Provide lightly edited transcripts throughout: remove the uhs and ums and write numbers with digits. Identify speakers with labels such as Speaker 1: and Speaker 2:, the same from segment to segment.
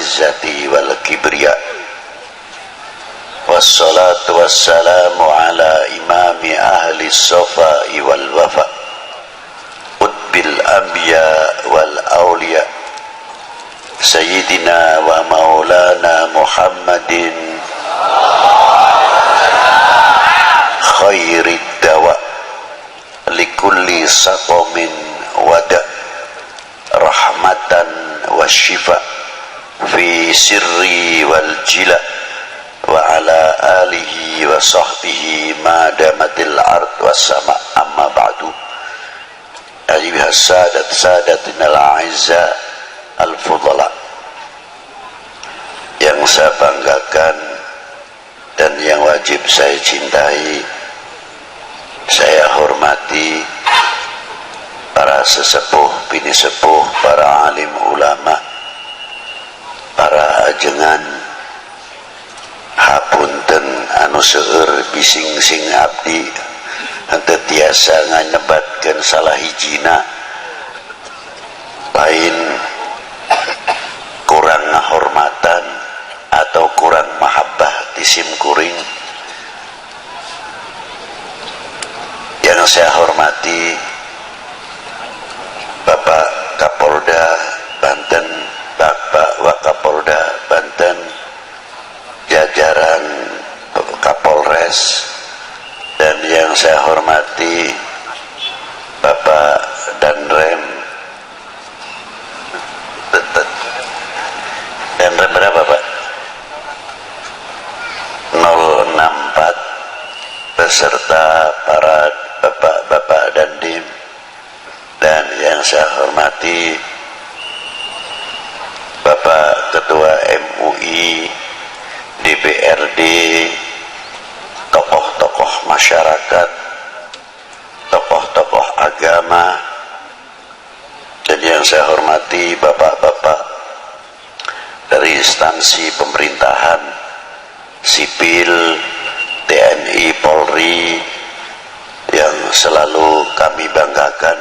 Speaker 1: izzati wal kibriya. Wassalatu wassalamu ala imami ahli safai wal wafa, qutbil anbiya wal awliya, sayyidina wa maulana Muhammadin khairid dawa likulli saqamin wada, rahmatan wa shifa fi sirri wal jila, wa ala alihi wa sahbihi ma damatil ard was sama. Amma ba'du. Ayyuhas sadatinal a'izza al fudala, yang saya banggakan dan yang wajib saya cintai, saya hormati para sesepuh, bini sepuh, para alim ulama, para ajengan, hapunten anu seueur bising sing abdi henteu tiasa nganebatkeun salah hijina, lain kurang ngahormatan atau kurang mahabbah tisim kuring. Yang saya hormati Bapak Kapolda Banten, Bapak Wakapolda Banten, jajaran Kapolres, dan yang saya hormati Bapak Danrem. Danrem berapa Pak? 064 beserta para bapak-bapak dandim, dan yang saya hormati Bapak Ketua MUI, DPRD, tokoh-tokoh masyarakat, tokoh-tokoh agama, dan yang saya hormati bapak-bapak dari instansi pemerintahan, sipil, TNI, Polri, yang selalu kami banggakan,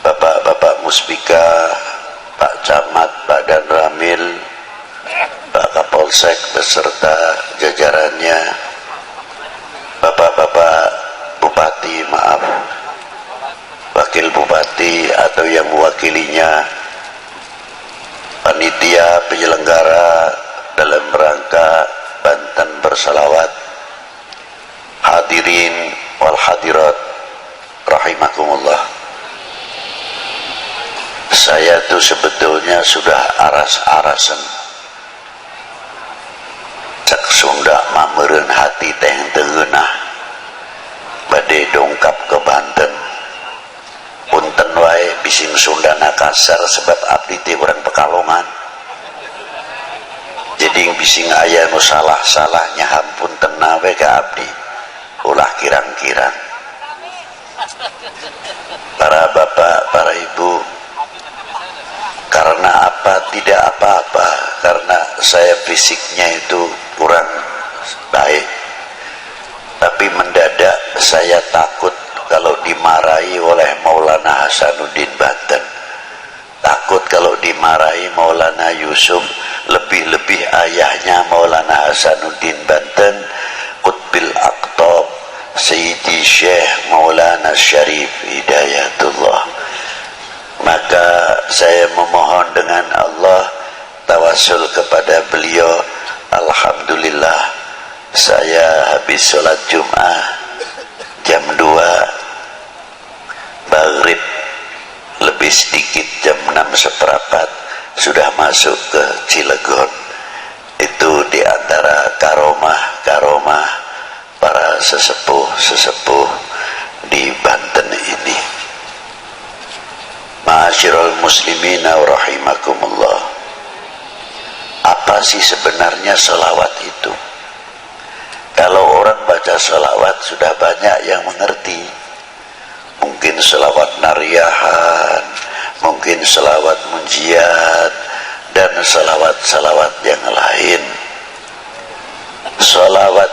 Speaker 1: bapak-bapak Muspika, Pak Camat, Pak Danramil, Pak Kapolsek beserta jajarannya, bapak-bapak Bupati, maaf, Wakil Bupati atau yang mewakilinya, panitia penyelenggara dalam rangka Banten bersalawat, hadirin wal hadirat rahimakumullah. Saya tuh sebetulnya sudah aras-arasan cek Sunda mameureun hati teh teu geunah bade dongkap ke Banten. Punten wae bising Sundana kasar sebab abdi teh urang Pekalongan. Jadi bising aya nu salah-salahnya hampunten we ka abdi. Ulah kirang-kirang. Para bapak, para ibu, karena apa? Tidak apa-apa, karena saya fisiknya itu kurang baik, tapi mendadak saya takut kalau dimarahi oleh Maulana Hasanuddin Banten, takut kalau dimarahi Maulana Yusuf, lebih-lebih ayahnya Maulana Hasanuddin Banten, Qutbil Aqtab Sayyidi Syekh Maulana Syarif Hidayatullah. Maka saya memohon dengan Allah, tawasul kepada beliau. Alhamdulillah, saya habis sholat Jum'ah jam 2, maghrib lebih sedikit jam 6:15 sudah masuk ke Cilegon. Itu diantara karomah para sesepuh di Banten ini. Ma'asyiral muslimina wa rahimakumullah. Apa sih sebenarnya sholawat itu? Kalau orang baca sholawat sudah banyak yang mengerti. Mungkin sholawat nariyahan, mungkin sholawat munjiat, dan sholawat-sholawat yang lain. Sholawat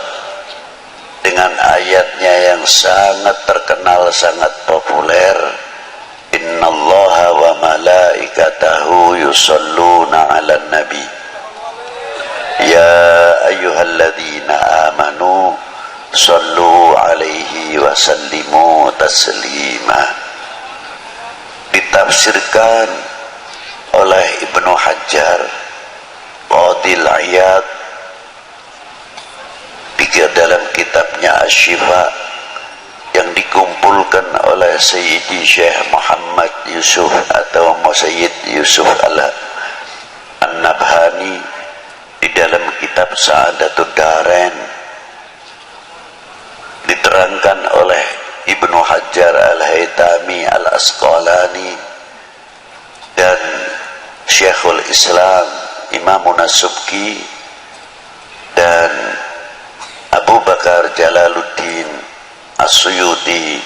Speaker 1: dengan ayatnya yang sangat terkenal, sangat populer, innallaha wa malaikatahu yusalluna 'alan ayyuhalladzina amanu sallu alaihi wa sallimu taslima. Ditafsirkan oleh Ibnu Hajar Qadil Iyad dalam kitabnya Asy-Syifa yang dikumpulkan oleh Sayyidi Syekh Muhammad Yusuf atau Sayyid Yusuf An-Nabhani di dalam kitab Sa'adatud Darain. Diterangkan oleh Ibnu Hajar Al-Haytami Al-Asqalani dan Syekhul Islam Imamun As-Subki dan Abu Bakar Jalaluddin As-Suyuti,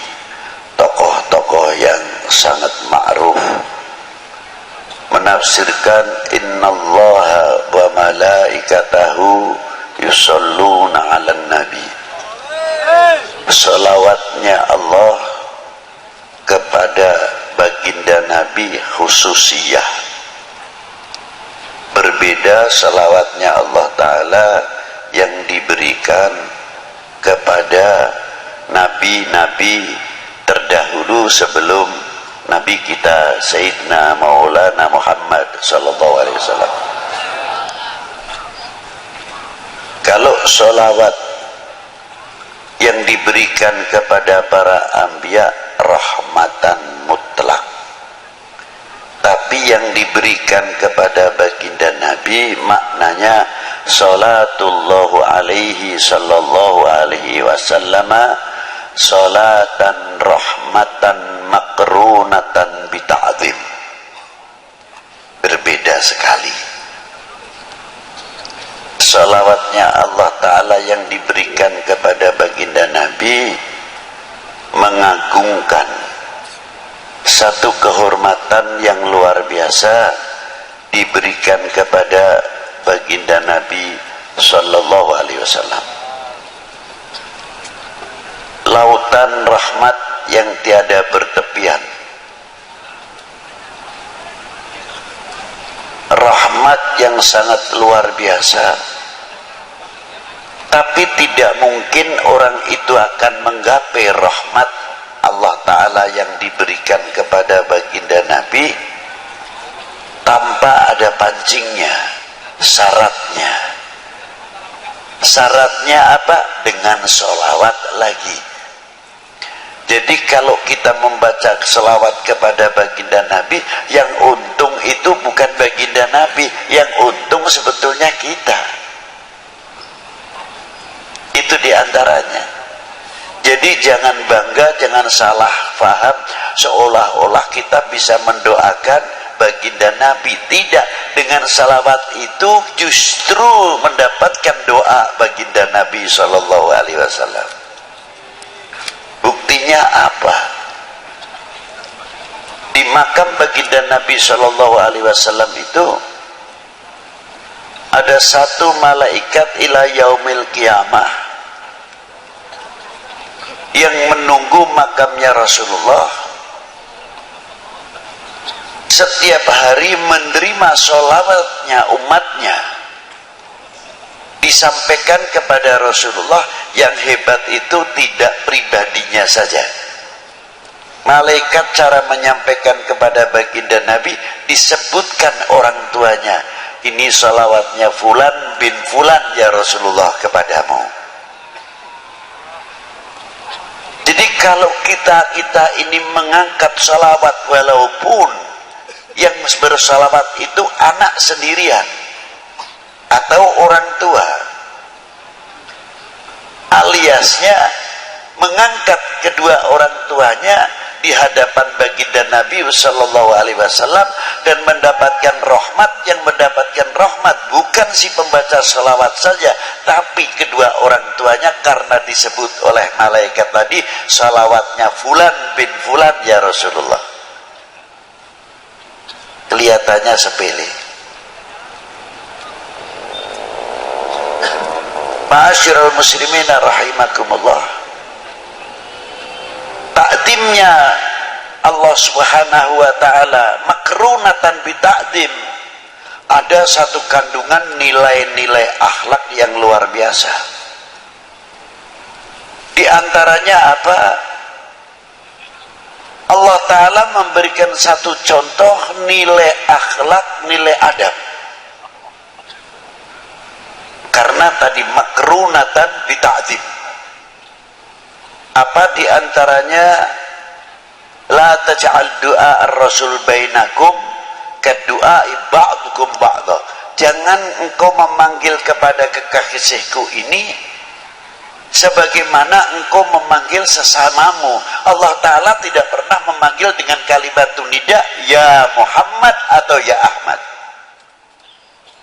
Speaker 1: tokoh-tokoh yang sangat ma'ruf, menafsirkan innallaha wa malaikatahu yusalluna 'alan nabi. Selawatnya Allah kepada baginda Nabi khususiyah, berbeda selawatnya Allah Ta'ala yang diberikan kepada nabi-nabi terdahulu sebelum Nabi kita Sayyidina Maulana Muhammad sallallahu alaihi wasallam. Kalau sholawat yang diberikan kepada para anbiya rahmatan mutlak, tapi yang diberikan kepada baginda Nabi maknanya salatullahu alaihi sallallahu alaihi wasallama salatan rahmatan makrunatan bita'zim. Berbeda sekali. Salawatnya Allah Ta'ala yang diberikan kepada baginda Nabi mengagungkan satu kehormatan yang luar biasa diberikan kepada baginda Nabi sallallahu alaihi wasallam. Lautan rahmat yang tiada bertepian, rahmat yang sangat luar biasa, tapi tidak mungkin orang itu akan menggapai rahmat Allah Ta'ala yang diberikan kepada baginda Nabi tanpa ada pancingnya, syaratnya. Syaratnya apa? Dengan sholawat lagi. Jadi kalau kita membaca selawat kepada baginda Nabi, yang untung itu bukan baginda Nabi, yang untung sebetulnya kita. Itu diantaranya. Jadi jangan bangga, jangan salah faham seolah-olah kita bisa mendoakan baginda Nabi. Tidak, dengan salawat itu justru mendapatkan doa baginda Nabi sallallahu alaihi wasallam. Buktinya apa? Di makam baginda Nabi sallallahu alaihi wasallam itu ada satu malaikat ila yaumil qiyamah yang menunggu makamnya Rasulullah, setiap hari menerima sholawatnya umatnya, disampaikan kepada Rasulullah. Yang hebat itu tidak pribadinya saja. Malaikat cara menyampaikan kepada baginda Nabi disebutkan orang tuanya. Ini sholawatnya fulan bin fulan ya Rasulullah kepadamu. Jadi kalau kita ini mengangkat sholawat, walaupun yang bersalawat itu anak sendirian atau orang tua, aliasnya mengangkat kedua orang tuanya di hadapan baginda Nabi sallallahu alaihi wasallam dan mendapatkan rahmat. Yang mendapatkan rahmat bukan si pembaca salawat saja, tapi kedua orang tuanya, karena disebut oleh malaikat tadi salawatnya fulan bin fulan ya Rasulullah. Kelihatannya sepele. Ma'asyiral muslimin rahimakumullah. Ta'zimnya Allah Subhanahu wa taala makrunatan bi ta'zim. ada satu kandungan nilai-nilai akhlak yang luar biasa. Di antaranya apa? Allah Ta'ala memberikan satu contoh nilai akhlak, nilai adab. Karena tadi makrunatan bita'dzim. Apa di antaranya? La taj'al du'a ar-rasul bainakum kadu'ai ba'dukum ba'da. Jangan engkau memanggil kepada kekasihku ini sebagaimana engkau memanggil sesamamu. Allah Ta'ala tidak pernah memanggil dengan kalimat nida, ya Muhammad atau ya Ahmad.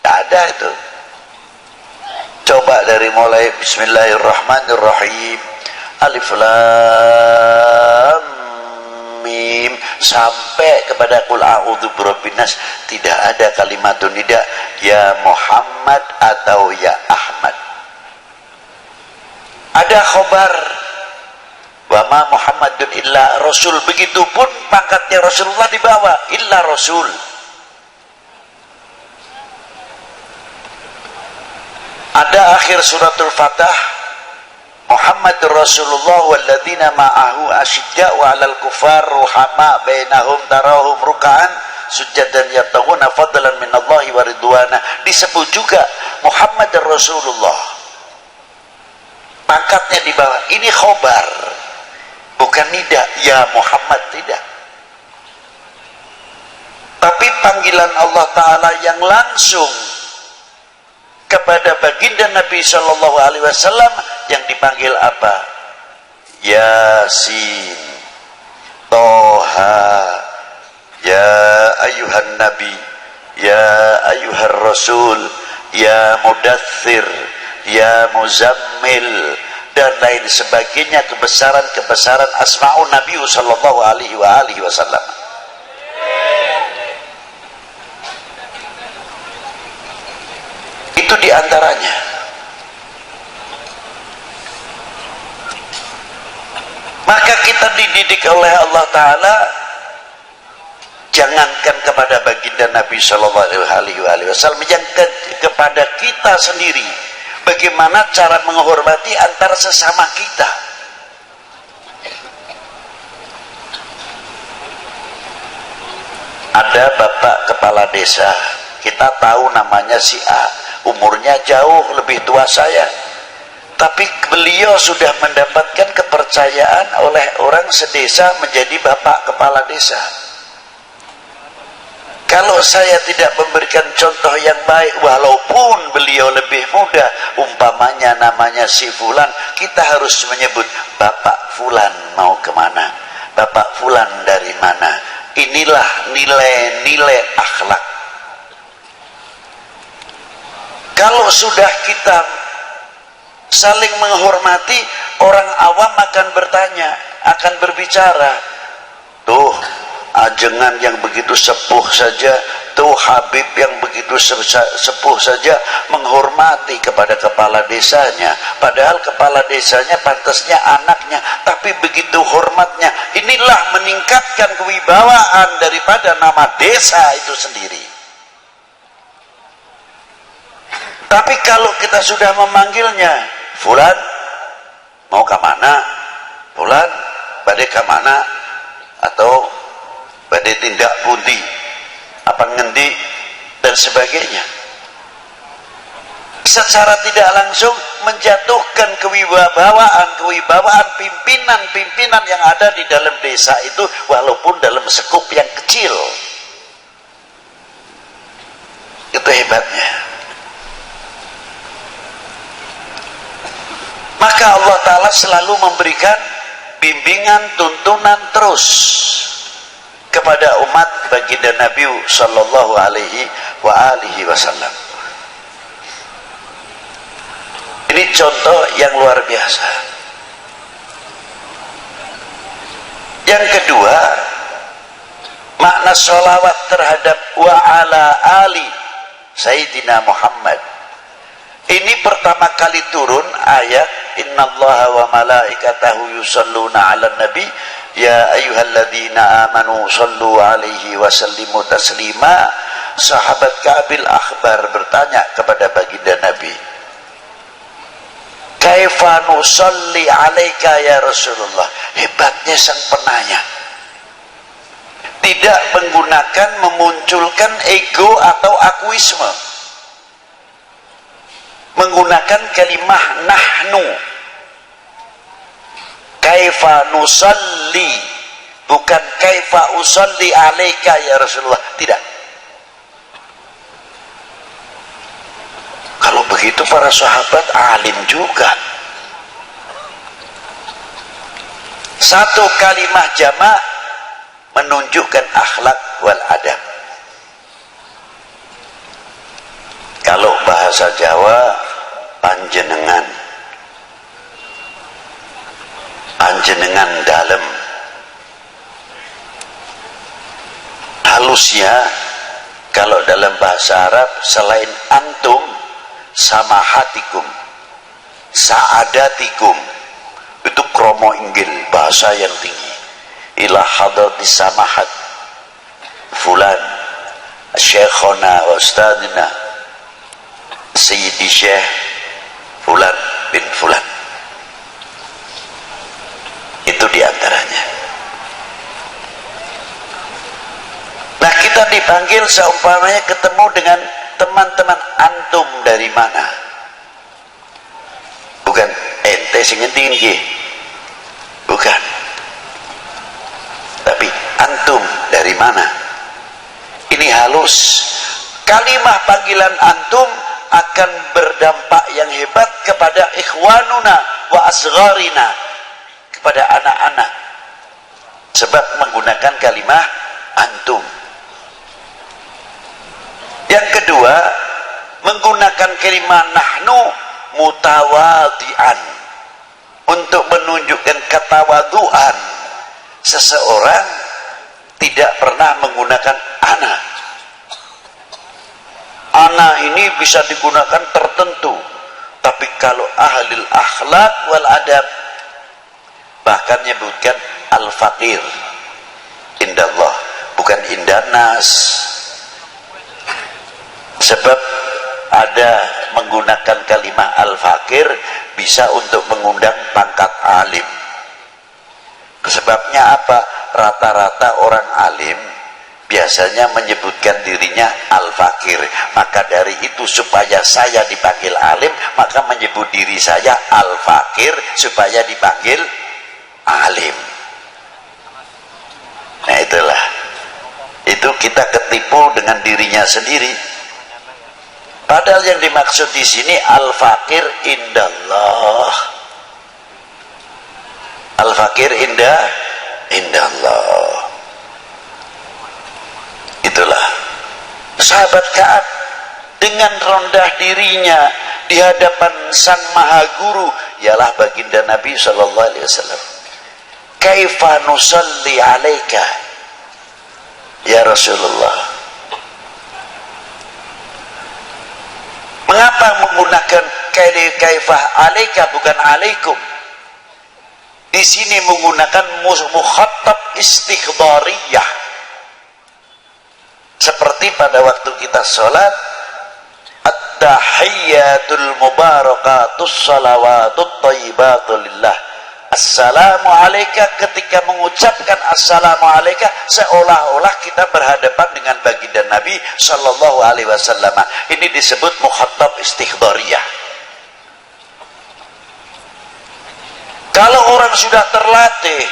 Speaker 1: Tidak ada itu. Coba dari mulai Bismillahirrahmanirrahim, Alif Lam Mim sampai kepada Qul a'udzu birabbin nas, tidak ada kalimat nida ya Muhammad atau ya Ahmad. Ada khobar wa ma Muhammadun illa rasul, begitupun pangkatnya Rasulullah dibawa illa rasul. Ada akhir suratul Fatah, Muhammadur Rasulullah walladzina ma'ahu asyidda'u 'alal kufar ruhama bainahum tarahum ruk'an sujadan yabtaghuna fadlan minallahi wa ridwana. Disebut juga Muhammadur Rasulullah, pangkatnya di bawah. Ini khobar, bukan nida ya Muhammad, tidak. Tapi panggilan Allah Ta'ala yang langsung kepada baginda Nabi Shallallahu Alaihi Wasallam yang dipanggil apa? Yasin, Toha, ya ayuhan Nabi, ya ayuhan Rasul, ya Mudaththir, ya Muzammil, dan lain sebagainya, kebesaran asma'un Nabi Sallallahu Alaihi Wasallam. Itu diantaranya. Maka kita dididik oleh Allah Ta'ala, jangankan kepada baginda Nabi Sallallahu Alaihi Wasallam, yang kepada kita sendiri, bagaimana cara menghormati antara sesama kita. Ada bapak kepala desa, kita tahu namanya si A, umurnya jauh lebih tua saya, tapi beliau sudah mendapatkan kepercayaan oleh orang sedesa menjadi bapak kepala desa. Kalau saya tidak memberikan contoh yang baik, walaupun beliau lebih muda, umpamanya namanya si Fulan, kita harus menyebut Bapak Fulan mau kemana, Bapak Fulan dari mana. Inilah nilai-nilai akhlak. Kalau sudah kita saling menghormati, orang awam akan bertanya, akan berbicara, tuh ajengan yang begitu sepuh saja, tuh Habib yang begitu sepuh saja menghormati kepada kepala desanya, padahal kepala desanya pantasnya anaknya, tapi begitu hormatnya. Inilah meningkatkan kewibawaan daripada nama desa itu sendiri. Tapi kalau kita sudah memanggilnya, Fulan mau ke mana, Fulan badai ke mana, atau badai tindak pundi, apa ngendi, dan sebagainya, secara tidak langsung menjatuhkan kewibawaan pimpinan-pimpinan yang ada di dalam desa itu, walaupun dalam skup yang kecil. Itu hebatnya. Maka Allah Ta'ala selalu memberikan bimbingan, tuntunan terus kepada umat baginda Nabi Sallallahu Alaihi Wasallam. Ini contoh yang luar biasa. Yang kedua, makna sholawat terhadap wa ala ali Sayyidina Muhammad. Ini pertama kali turun ayat innallaha wa malaikatahu yusalluna 'alan nabi ya ayyuhalladzina amanu sallu 'alaihi wa sallimu taslima. sahabat Ka'bil Akhbar bertanya kepada baginda Nabi, kaifa nusalli alaika ya Rasulullah. Hebatnya sang penanya, tidak menggunakan memunculkan ego atau akuisme, menggunakan kalimah nahnu. Kaifa nusalli, bukan kaifa usalli alaika ya Rasulullah, tidak. Kalau begitu para sahabat alim juga. Satu kalimah jamak menunjukkan akhlak wal adab. Kalau bahasa Jawa, panjenengan, panjenengan dalam. Halusnya kalau dalam bahasa Arab selain antum, samahatikum, saadatikum, itu kromo inggil, bahasa yang tinggi. Ila hadratis samahat fulan syekhona wa ustadina sayyidi syekh fulan bin fulan. Itu diantaranya. Nah, kita dipanggil seumpamanya ketemu dengan teman-teman, antum dari mana? Bukan ente sing tinggi, bukan, tapi antum dari mana? Ini halus. Kalimah panggilan antum akan berdampak yang hebat kepada ikhwanuna wa asgharina, kepada anak-anak, sebab menggunakan kalimah antum. Yang kedua, menggunakan kalimah nahnu mutawadian, untuk menunjukkan ketawaduan. Seseorang tidak pernah menggunakan ana. Ana ini bisa digunakan tertentu, tapi kalau ahlul akhlak wal adab bahkan menyebutkan al-faqir indallah, bukan indanas. Sebab ada menggunakan kalimah al-fakir bisa untuk mengundang pangkat alim. Sebabnya apa? Rata-rata orang alim biasanya menyebutkan dirinya al-fakir. Maka dari itu supaya saya dipanggil alim, maka menyebut diri saya al-fakir supaya dipanggil alim. Nah itulah, itu kita ketipu dengan dirinya sendiri. Padahal yang dimaksud di sini al-fakir indallah. Al-fakir indallah. Itulah sahabat Ka'ab dengan rendah dirinya di hadapan sang maha guru, ialah baginda Nabi sallallahu alaihi wasallam. Kaifa nusalli alaika ya Rasulullah. Mengapa menggunakan kaifah alaika bukan alaikum? Di sini menggunakan mukhatab istikhdhariyah. Seperti pada waktu kita sholat, at-tahiyyatul mubarakatus salawatut thayyibatu lillah. Assalamu alaika, ketika mengucapkan assalamu alaika seolah-olah kita berhadapan dengan baginda Nabi sallallahu alaihi wasallam. Ini disebut mukhatab istikhdhariyah. Kalau orang sudah terlatih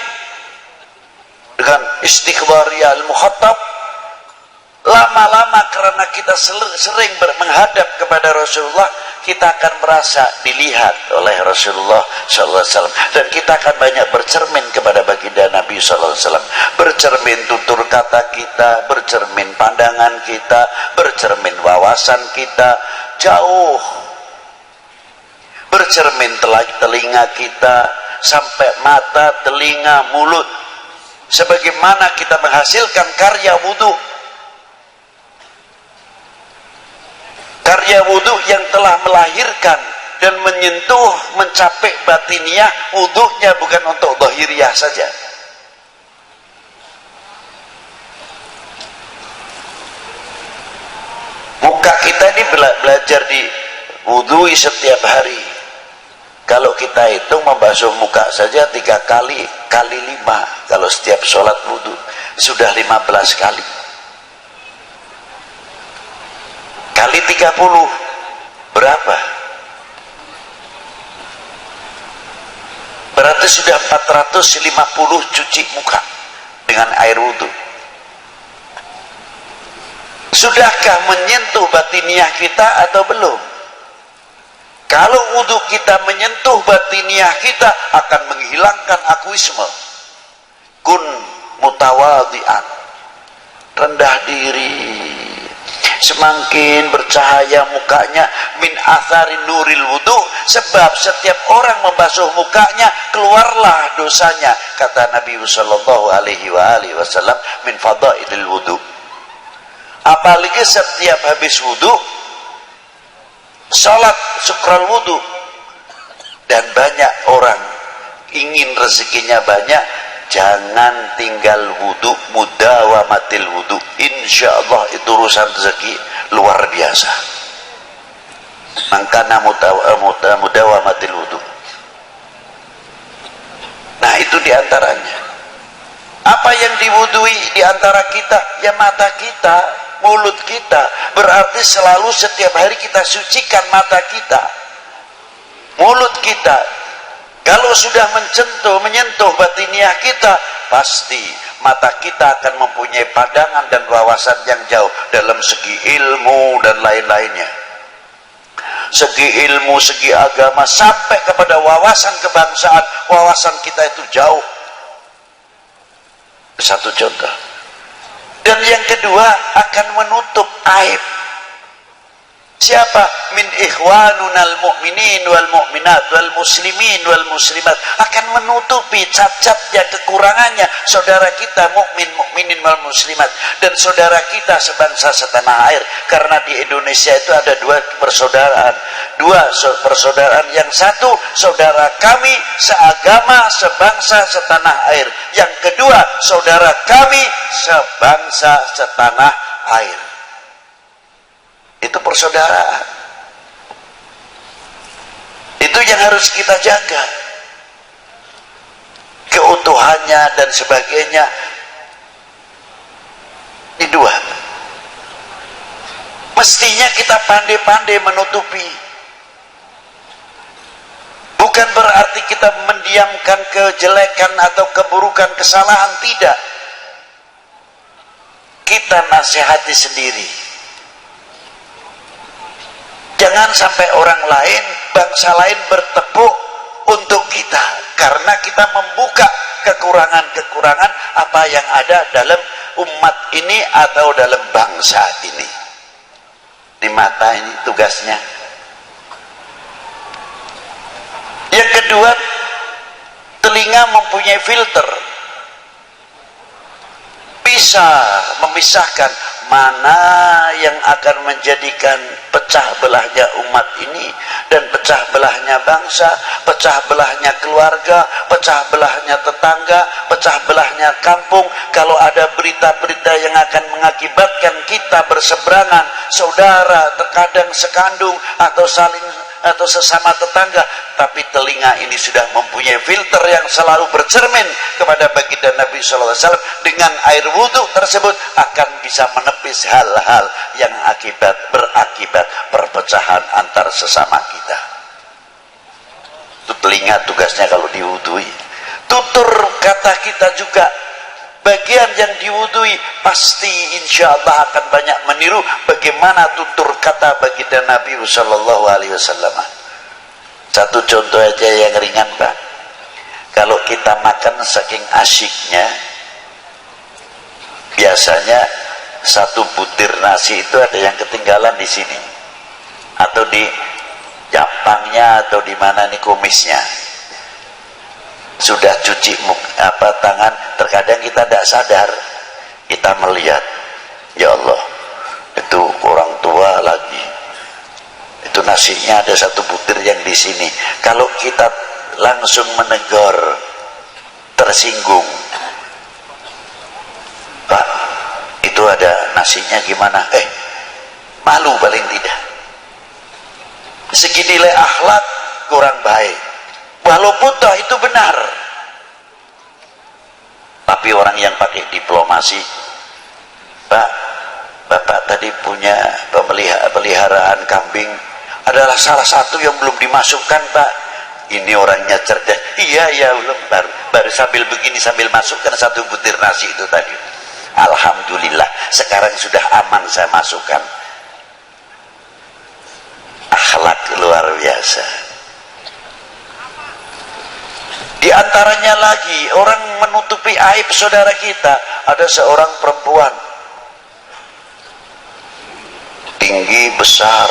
Speaker 1: dengan istikhdhariyah al-mukhatab, lama-lama karena kita sering menghadap kepada Rasulullah, kita akan merasa dilihat oleh Rasulullah SAW, dan kita akan banyak bercermin kepada baginda Nabi SAW. Bercermin tutur kata kita, bercermin pandangan kita, bercermin wawasan kita jauh, bercermin telinga kita sampai mata, telinga, mulut. Sebagaimana kita menghasilkan karya wudhu, karya wudhu yang telah melahirkan dan menyentuh, mencapai batiniah, wudhunya bukan untuk zahiriyah saja. Muka kita ini belajar di wudhu setiap hari. Kalau kita hitung membasuh muka saja 3 kali, kali 5. Kalau setiap sholat wudhu sudah 15 kali. Kali 30 berapa? Berarti sudah 450 cuci muka dengan air wudhu. Sudahkah menyentuh batiniah kita atau belum? Kalau wudhu kita menyentuh batiniah kita, akan menghilangkan akuisme. Kun mutawadhi'an, rendah diri. Semakin bercahaya mukanya, min athari nuril wudhu, sebab setiap orang membasuh mukanya keluarlah dosanya, kata Nabi sallallahu alaihi wasallam, min fadailil wudhu. Apalagi setiap habis wudhu salat syukral wudhu. Dan banyak orang ingin rezekinya banyak, jangan tinggal wudhu, mudawamatil wudhu. Insya Allah itu urusan rezeki luar biasa. Mangkana mudawamatil wudhu. Nah itu diantaranya. Apa yang diwudhui diantara kita? Ya mata kita, mulut kita. Berarti selalu setiap hari kita sucikan mata kita, mulut kita. Kalau sudah menyentuh batiniah kita, pasti mata kita akan mempunyai pandangan dan wawasan yang jauh dalam segi ilmu dan lain-lainnya. Segi ilmu, segi agama, sampai kepada wawasan kebangsaan, wawasan kita itu jauh. Satu contoh. Dan yang kedua, akan menutup aib. Siapa? Min ikhwanunal mu'minin wal mu'minat wal muslimin wal muslimat, akan menutupi cacatnya, kekurangannya saudara kita mukminin wal muslimat dan saudara kita sebangsa setanah air. Karena di Indonesia itu ada 2 persaudaraan, 2 persaudaraan. Yang satu saudara kami seagama, sebangsa, setanah air. Yang kedua saudara kami sebangsa, setanah air. Itu persaudaraan. Itu yang harus kita jaga, keutuhannya dan sebagainya. Ini 2. Mestinya kita pandai-pandai menutupi. Bukan berarti kita mendiamkan kejelekan atau keburukan, kesalahan, tidak. Kita nasihati sendiri. Jangan sampai orang lain, bangsa lain bertepuk untuk kita, karena kita membuka kekurangan-kekurangan apa yang ada dalam umat ini atau dalam bangsa ini. Di mata ini tugasnya. Yang kedua, telinga mempunyai filter, bisa memisahkan mana yang akan menjadikan pecah belahnya umat ini dan pecah belahnya bangsa, pecah belahnya keluarga, pecah belahnya tetangga, pecah belahnya kampung. Kalau ada berita-berita yang akan mengakibatkan kita berseberangan, saudara terkadang sekandung atau saling atau sesama tetangga, tapi telinga ini sudah mempunyai filter yang selalu bercermin kepada baginda Nabi SAW. Dengan air wudhu tersebut akan bisa menepis hal-hal yang berakibat perpecahan antar sesama kita. Itu telinga tugasnya kalau diwudhui. Tutur kata kita juga bagian yang diwudhui, pasti insya Allah akan banyak meniru bagaimana tutur kata baginda Nabi Sallallahu Alaihi Wasallam. Satu contoh aja yang ringan, Pak. Kalau kita makan saking asyiknya, biasanya satu butir nasi itu ada yang ketinggalan di sini, atau di japangnya, atau di mana nih kumisnya. Sudah cuci tangan, terkadang kita tidak sadar, kita melihat, ya Allah, itu orang tua lagi, itu nasinya ada satu butir yang di sini. Kalau kita langsung menegur, tersinggung, Pak, itu ada nasinya gimana? malu paling tidak. Segi nilai akhlak kurang baik, walaupun toh itu benar. Tapi orang yang pakai diplomasi, Pak, Bapak tadi punya peliharaan kambing, adalah salah satu yang belum dimasukkan, Pak. Ini orangnya cerdas. Iya, ya, belum, baru sambil begini, sambil masukkan satu butir nasi itu tadi. Alhamdulillah, sekarang sudah aman saya masukkan. Akhlak luar biasa. Di antaranya lagi, orang menutupi aib saudara kita. Ada seorang perempuan, tinggi besar,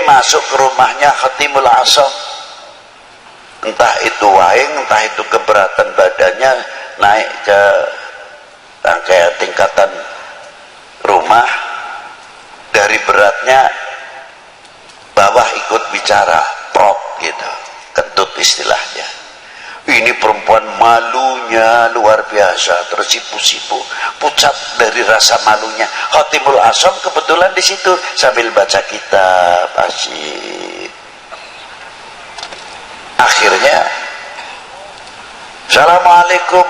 Speaker 1: masuk ke rumahnya Khatimul Asam. Entah itu waing, entah itu keberatan badannya, naik ke tingkatan rumah, dari beratnya bawah ikut bicara, prop gitu, kentut istilahnya. Ini perempuan malunya luar biasa, tersipu-sipu, pucat dari rasa malunya. Khatimul Asam kebetulan di situ sambil baca kitab asyik. Akhirnya, Assalamualaikum.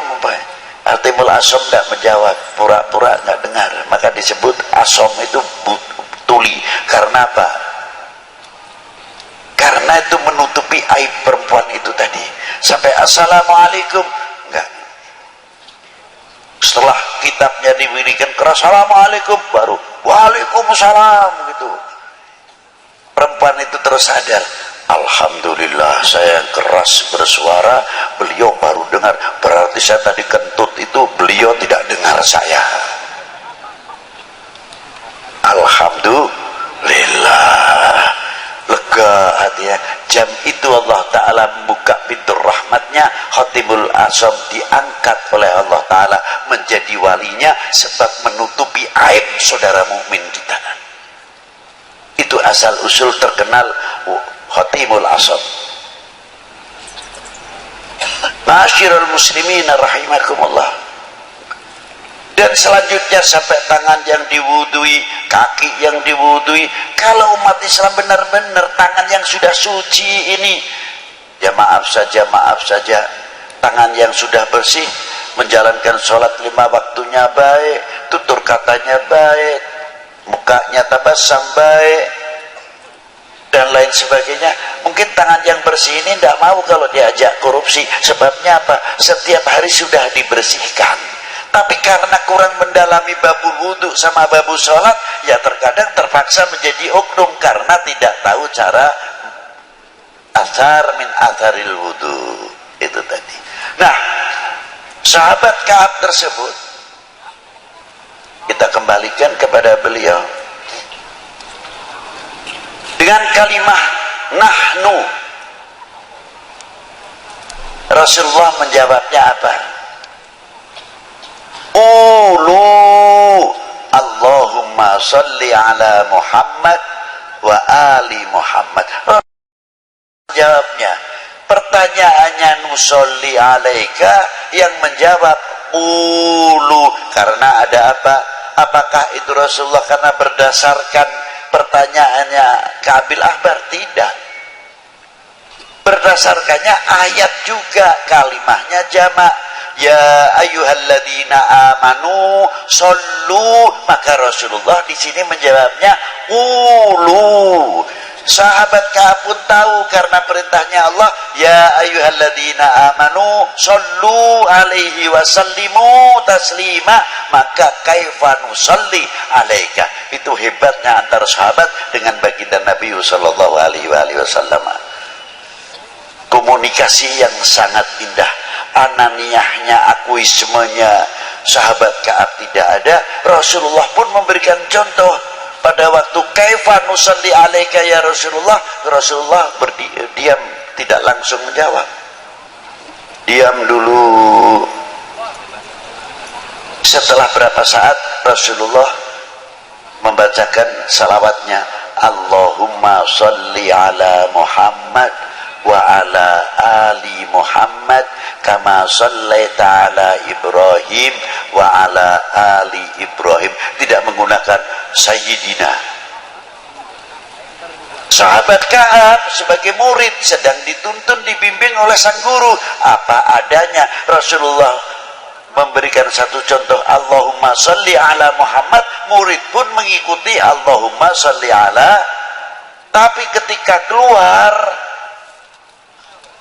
Speaker 1: Khatimul Asam tidak menjawab, pura-pura nggak dengar. Maka disebut Asam itu tuli. Karena apa? Karena itu menutupi aib perempuan itu tadi. Sampai Assalamualaikum enggak. Setelah kitabnya diberikan keras, Assalamualaikum, baru Waalaikumsalam gitu. Perempuan itu terus sadar, Alhamdulillah saya keras bersuara, beliau baru dengar. Berarti saya tadi kentut itu beliau tidak dengar saya. Alhamdulillah, lega hatinya. Jam itu Allah Ta'ala membuka pintu rahmatnya. Khatimul Asam diangkat oleh Allah Ta'ala menjadi walinya, sebab menutupi aib saudara mukmin kita. Itu asal usul terkenal Khatimul Asam. Ma'asyiral muslimin rahimakumullah. Dan selanjutnya sampai tangan yang diwudui, kaki yang diwudui. Kalau umat Islam benar-benar tangan yang sudah suci ini, ya maaf saja, tangan yang sudah bersih, menjalankan sholat 5 waktunya baik, tutur katanya baik, mukanya tabassum baik, dan lain sebagainya. Mungkin tangan yang bersih ini tidak mau kalau diajak korupsi. Sebabnya apa? Setiap hari sudah dibersihkan. Tapi karena kurang mendalami babul wudhu sama babul sholat, ya terkadang terpaksa menjadi oknum karena tidak tahu cara athar min atharil wudhu itu tadi. Nah, sahabat Ka'ab tersebut kita kembalikan kepada beliau dengan kalimah nahnu. Rasulullah menjawabnya apa? Qulu Allahumma salli ala Muhammad wa ali Muhammad. Jawabnya, pertanyaannya nusolli alaika, yang menjawab qulu. Karena ada apa? Apakah itu Rasulullah karena berdasarkan pertanyaannya Ka'bil Ahbar? Tidak. Berdasarkannya ayat juga, kalimahnya jamak. Ya ayyuhalladzina amanu sallu, maka Rasulullah di sini menjawabnya qulu. Sahabat Ka'ab pun tahu karena perintahnya Allah, ya ayyuhalladzina amanu sallu alaihi wasallimu taslima, maka kaifa nusalli alaika. Itu hebatnya antara sahabat dengan baginda Nabi sallallahu alaihi wasallam. Komunikasi yang sangat indah. Ananiyahnya, akuismenya sahabat Ka'ab tidak ada. Rasulullah pun memberikan contoh pada waktu kaifa nusalli alaika ya Rasulullah. Rasulullah berdiam, tidak langsung menjawab, diam dulu. Setelah berapa saat Rasulullah membacakan salawatnya, Allahumma salli ala Muhammad wa ala ali Muhammad kama shallaita ala Ibrahim wa ala ali Ibrahim. Tidak menggunakan sayyidina. Sahabat Ka'ab sebagai murid sedang dituntun dibimbing oleh sang guru, apa adanya. Rasulullah memberikan satu contoh, Allahumma sholli ala Muhammad, murid pun mengikuti Allahumma sholli ala. Tapi ketika keluar,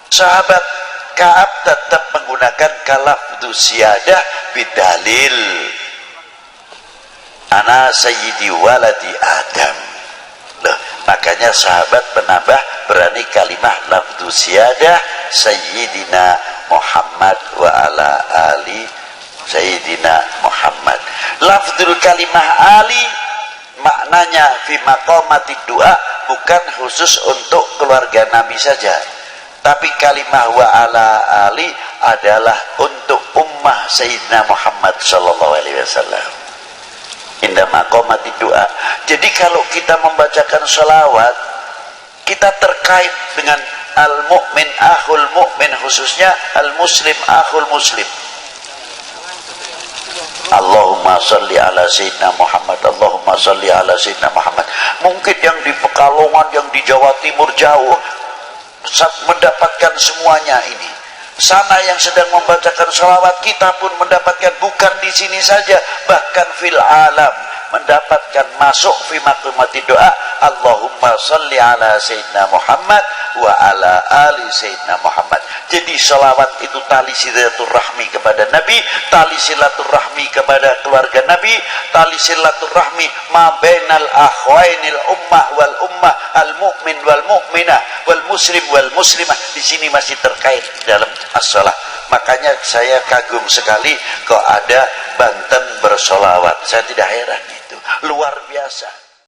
Speaker 1: sahabat Ka'ab tetap menggunakan kalafdu siyadah bidalil ana sayyidi waladi Adam. Loh, makanya sahabat penambah berani kalimah lafdu siyadah sayyidina Muhammad wa ala ali sayyidina Muhammad. Lafdul kalimah ali maknanya fi maqamati doa, bukan khusus untuk keluarga Nabi saja, tapi kalimah wa ala ali adalah untuk ummah Sayyidina Muhammad sallallahu alaihi wasallam. Indah maqamati doa. Jadi kalau kita membacakan sholawat, kita terkait dengan al-mu'min akhul mu'min, khususnya al-muslim akhul muslim. Allahumma sholli ala Sayyidina Muhammad, Allahumma sholli ala Sayyidina Muhammad. Mungkin yang di Pekalongan, yang di Jawa Timur jauh mendapatkan semuanya ini. Sana yang sedang membacakan sholawat, kita pun mendapatkan, bukan di sini saja, bahkan fil alam mendapatkan, masuk fi maqamati doa Allahumma sholli ala Sayyidina Muhammad wa ala ali Sayyidina Muhammad. Jadi sholawat itu tali silaturahmi kepada Nabi, tali silaturahmi kepada keluarga Nabi, tali silaturahmi ma bainal akhwainil ummah wal ummah, al mu'min wal mu'minah wal muslim wal muslimah. Di sini masih terkait dalam as-shalah. Makanya saya kagum sekali kok ada Banten bersolawat. Saya tidak heran, itu luar biasa.